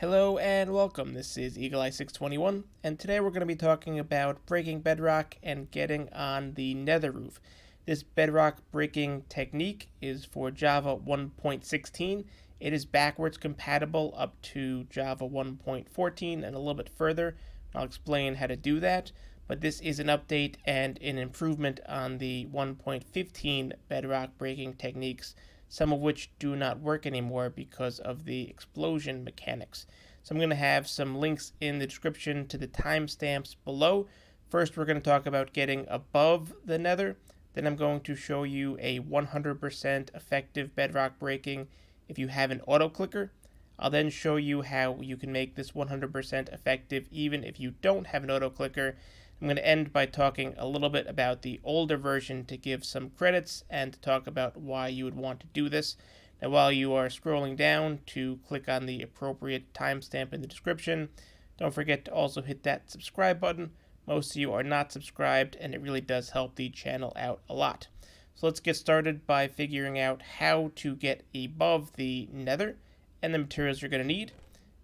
Hello and welcome. This is Eagle Eye 621, and today we're going to be talking about breaking bedrock and getting on the nether roof. This bedrock breaking technique is for Java 1.16. It is backwards compatible up to Java 1.14 and a little bit further. I'll explain how to do that, but this is an update and an improvement on the 1.15 bedrock breaking techniques, some of which do not work anymore because of the explosion mechanics. So I'm going to have some links in the description to the timestamps below. First, we're going to talk about getting above the nether. Then I'm going to show you a 100% effective bedrock breaking if you have an auto clicker. I'll then show you how you can make this 100% effective even if you don't have an auto clicker. I'm going to end by talking a little bit about the older version to give some credits and to talk about why you would want to do this. Now, while you are scrolling down to click on the appropriate timestamp in the description, don't forget to also hit that subscribe button. Most of you are not subscribed, and it really does help the channel out a lot. So let's get started by figuring out how to get above the nether and the materials you're going to need.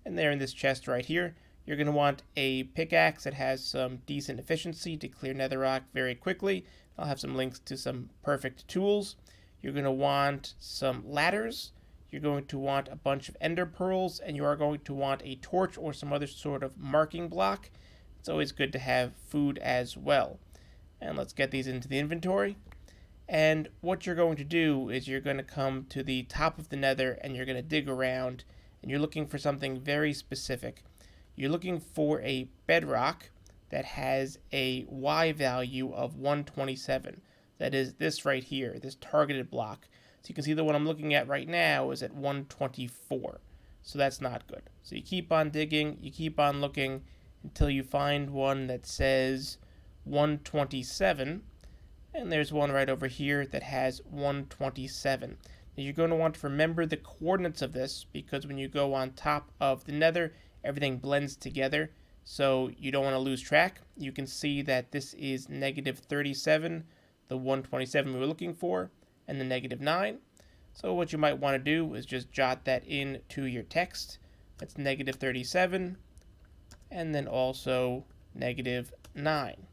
And they're in this chest right here. You're going to want a pickaxe that has some decent efficiency to clear netherrock very quickly. I'll have some links to some perfect tools. You're going to want some ladders. You're going to want a bunch of ender pearls, and you are going to want a torch or some other sort of marking block. It's always good to have food as well. And let's get these into the inventory. And what you're going to do is you're going to come to the top of the nether and you're going to dig around, and you're looking for something very specific. You're looking for a bedrock that has a Y value of 127. That is this right here, this targeted block. So you can see the one I'm looking at right now is at 124. So that's not good. So you keep on digging, you keep on looking until you find one that says 127. And there's one right over here that has 127. Now you're going to want to remember the coordinates of this, because when you go on top of the nether, everything blends together, so you don't want to lose track. You can see that this is negative 37, the 127 we were looking for, and the negative 9. So what you might want to do is just jot that into your text. That's negative 37, and then also negative 9.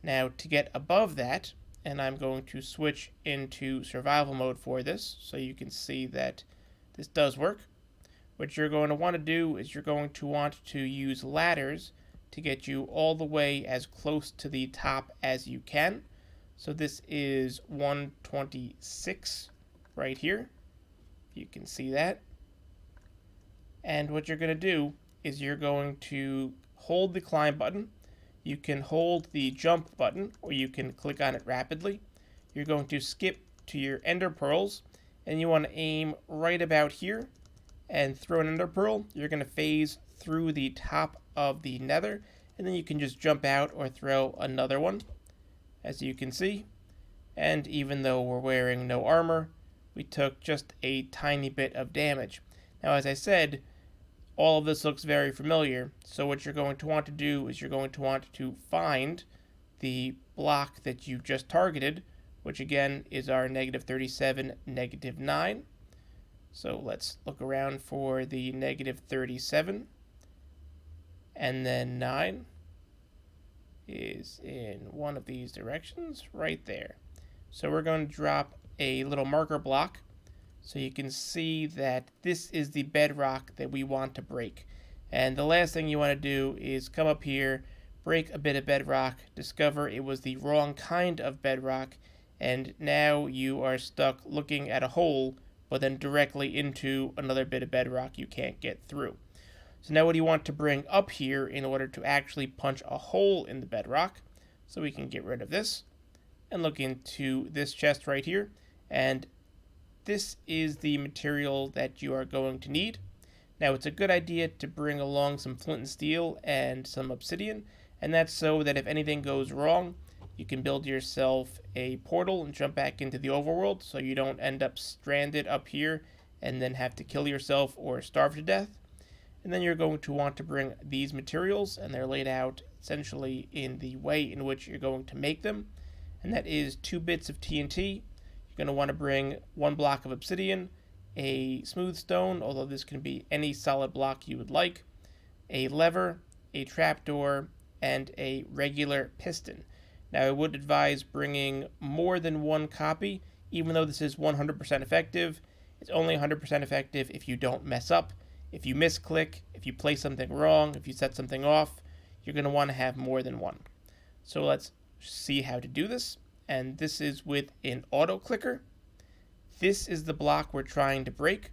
Now to get above that, and I'm going to switch into survival mode for this so you can see that this does work. What you're going to want to do is you're going to want to use ladders to get you all the way as close to the top as you can. So this is 126 right here. You can see that. And what you're going to do is you're going to hold the climb button. You can hold the jump button, or you can click on it rapidly. You're going to skip to your ender pearls, and you want to aim right about here and throw an ender pearl. You're going to phase through the top of the nether, and then you can just jump out or throw another one, as you can see. And even though we're wearing no armor, we took just a tiny bit of damage. Now, as I said, all of this looks very familiar, so what you're going to want to do is you're going to want to find the block that you just targeted, which again is our negative 37, negative 9. So let's look around for the negative 37, and then 9 is in one of these directions right there. So we're going to drop a little marker block so you can see that this is the bedrock that we want to break. And the last thing you want to do is come up here, break a bit of bedrock, discover it was the wrong kind of bedrock, and now you are stuck looking at a hole but then directly into another bit of bedrock you can't get through. So now what do you want to bring up here in order to actually punch a hole in the bedrock? So we can get rid of this and look into this chest right here, and this is the material that you are going to need. Now it's a good idea to bring along some flint and steel and some obsidian, and that's so that if anything goes wrong, you can build yourself a portal and jump back into the overworld so you don't end up stranded up here and then have to kill yourself or starve to death. And then you're going to want to bring these materials, and they're laid out essentially in the way in which you're going to make them. And that is 2 bits of TNT. You're going to want to bring 1 block of obsidian, a smooth stone, although this can be any solid block you would like, a lever, a trapdoor, and a regular piston. Now, I would advise bringing more than one copy, even though this is 100% effective. It's only 100% effective if you don't mess up. If you misclick, if you play something wrong, if you set something off, you're going to want to have more than one. So let's see how to do this. And this is with an auto clicker. This is the block we're trying to break.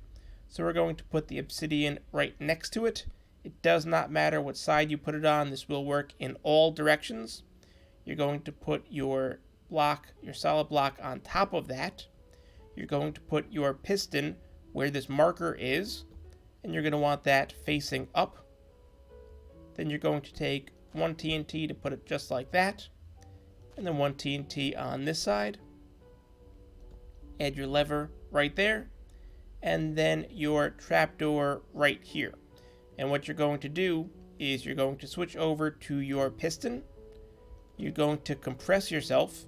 So we're going to put the obsidian right next to it. It does not matter what side you put it on. This will work in all directions. You're going to put your block, your solid block, on top of that. You're going to put your piston where this marker is, and you're going to want that facing up. Then you're going to take one TNT to put it just like that, and then one TNT on this side. Add your lever right there, and then your trapdoor right here. And what you're going to do is you're going to switch over to your piston. You're going to compress yourself.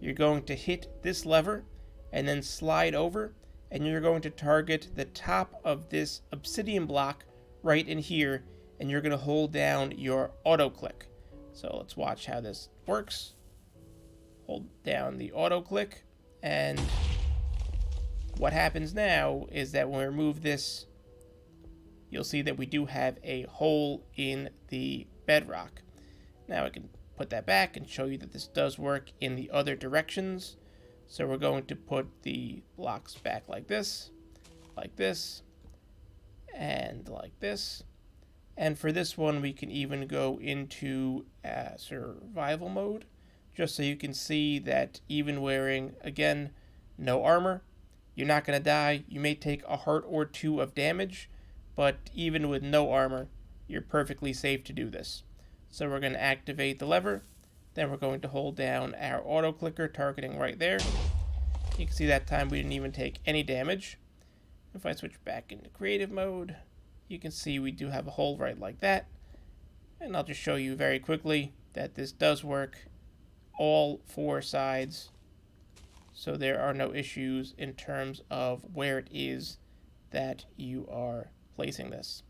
You're going to hit this lever and then slide over, and you're going to target the top of this obsidian block right in here, and you're going to hold down your auto click. So let's watch how this works. Hold down the auto click, and what happens now is that when we remove this, you'll see that we do have a hole in the bedrock. Now I can put that back and show you that this does work in the other directions. So we're going to put the blocks back like this, and like this. And for this one, we can even go into survival mode, just so you can see that even wearing, again, no armor, you're not going to die. You may take a heart or two of damage, but even with no armor, you're perfectly safe to do this. So we're going to activate the lever. Then we're going to hold down our auto clicker, targeting right there. You can see that time we didn't even take any damage. If I switch back into creative mode, you can see we do have a hole right like that. And I'll just show you very quickly that this does work all four sides. So there are no issues in terms of where it is that you are placing this.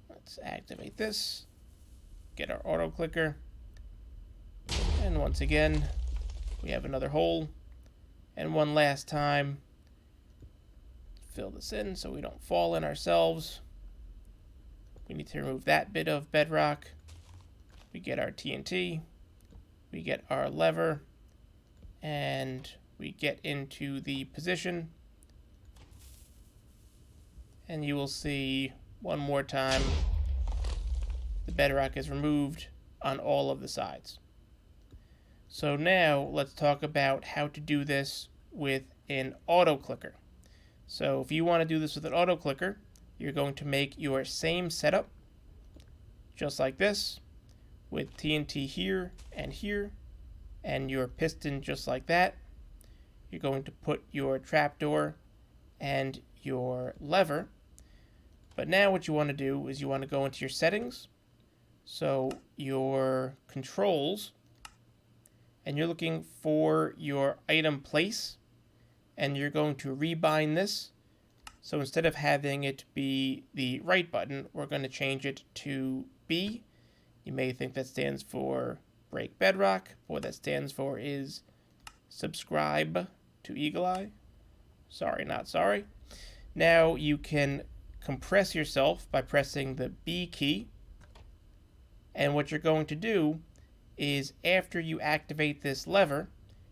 Let's activate this. Get our auto clicker. And once again, we have another hole. And one last time, fill this in so we don't fall in ourselves. We need to remove that bit of bedrock. We get our TNT. We get our lever. And we get into the position. And you will see one more time the bedrock is removed on all of the sides. So now let's talk about how to do this with an auto clicker. So if you want to do this with an auto clicker, you're going to make your same setup just like this, with TNT here, and your piston just like that. You're going to put your trapdoor and your lever. But now what you want to do is you want to go into your settings. So your controls, and you're looking for your item place, and you're going to rebind this. So instead of having it be the right button, we're going to change it to B. You may think that stands for Break Bedrock. What that stands for is subscribe to Eagle Eye. Sorry, not sorry. Now you can compress yourself by pressing the B key. And what you're going to do is after you activate this lever,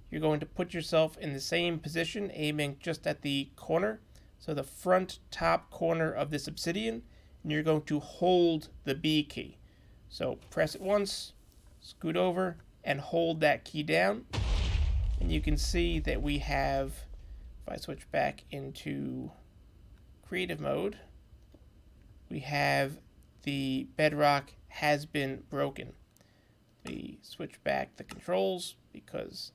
you're going to put yourself in the same position, aiming just at the corner, so the front top corner of this obsidian, and you're going to hold the B key. So press it once, scoot over, and hold that key down. And you can see that we have, if I switch back into creative mode, we have the bedrock has been broken. We switch back the controls because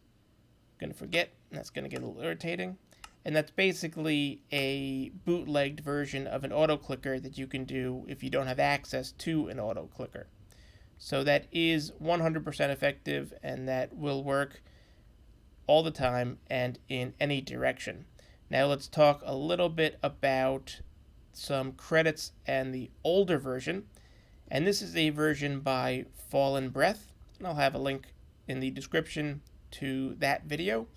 I'm going to forget, and that's going to get a little irritating. And that's basically a bootlegged version of an auto clicker that you can do if you don't have access to an auto clicker. So that is 100% effective, and that will work all the time and in any direction. Now let's talk a little bit about some credits and the older version. And this is a version by Fallen Breath, and I'll have a link in the description to that video.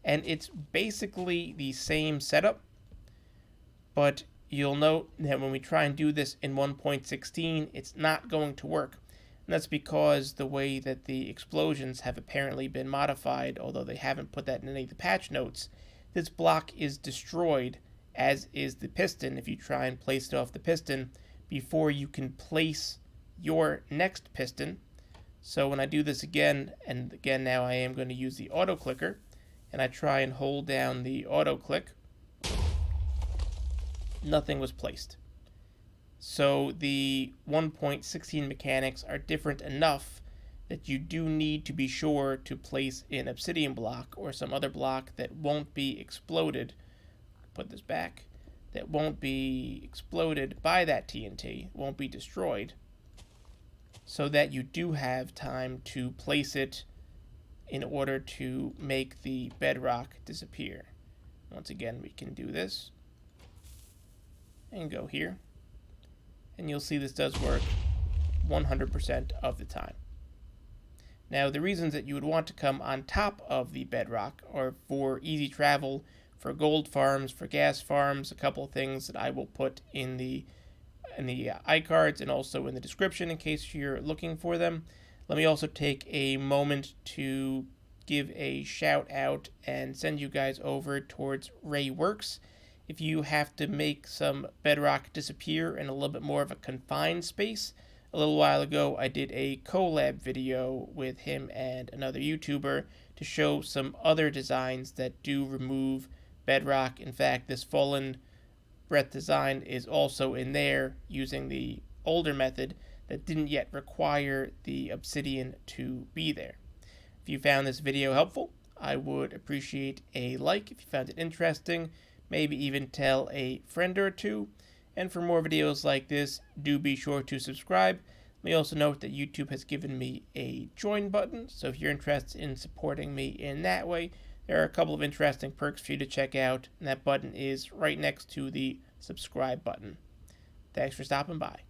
And it's basically the same setup, but you'll note that when we try and do this in 1.16, it's not going to work. And that's because the way that the explosions have apparently been modified, although they haven't put that in any of the patch notes, this block is destroyed, as is the piston, if you try and place it off the piston before you can place your next piston. So when I do this again, and again now I am going to use the auto clicker, and I try and hold down the auto click, nothing was placed. So the 1.16 mechanics are different enough that you do need to be sure to place an obsidian block or some other block that won't be exploded. Put this back. That won't be exploded by that TNT, won't be destroyed, so that you do have time to place it in order to make the bedrock disappear. Once again, we can do this and go here, and you'll see this does work 100% of the time. Now, the reasons that you would want to come on top of the bedrock are for easy travel, for gold farms, for gas farms, a couple of things that I will put in the iCards and also in the description in case you're looking for them. Let me also take a moment to give a shout out and send you guys over towards Ray Works. If you have to make some bedrock disappear in a little bit more of a confined space, a little while ago I did a collab video with him and another YouTuber to show some other designs that do remove bedrock. In fact, this Fallen Breath design is also in there using the older method that didn't yet require the obsidian to be there. If you found this video helpful, I would appreciate a like. If you found it interesting, maybe even tell a friend or two. And for more videos like this, do be sure to subscribe. Let me also note that YouTube has given me a join button, so if you're interested in supporting me in that way, there are a couple of interesting perks for you to check out, and that button is right next to the subscribe button. Thanks for stopping by.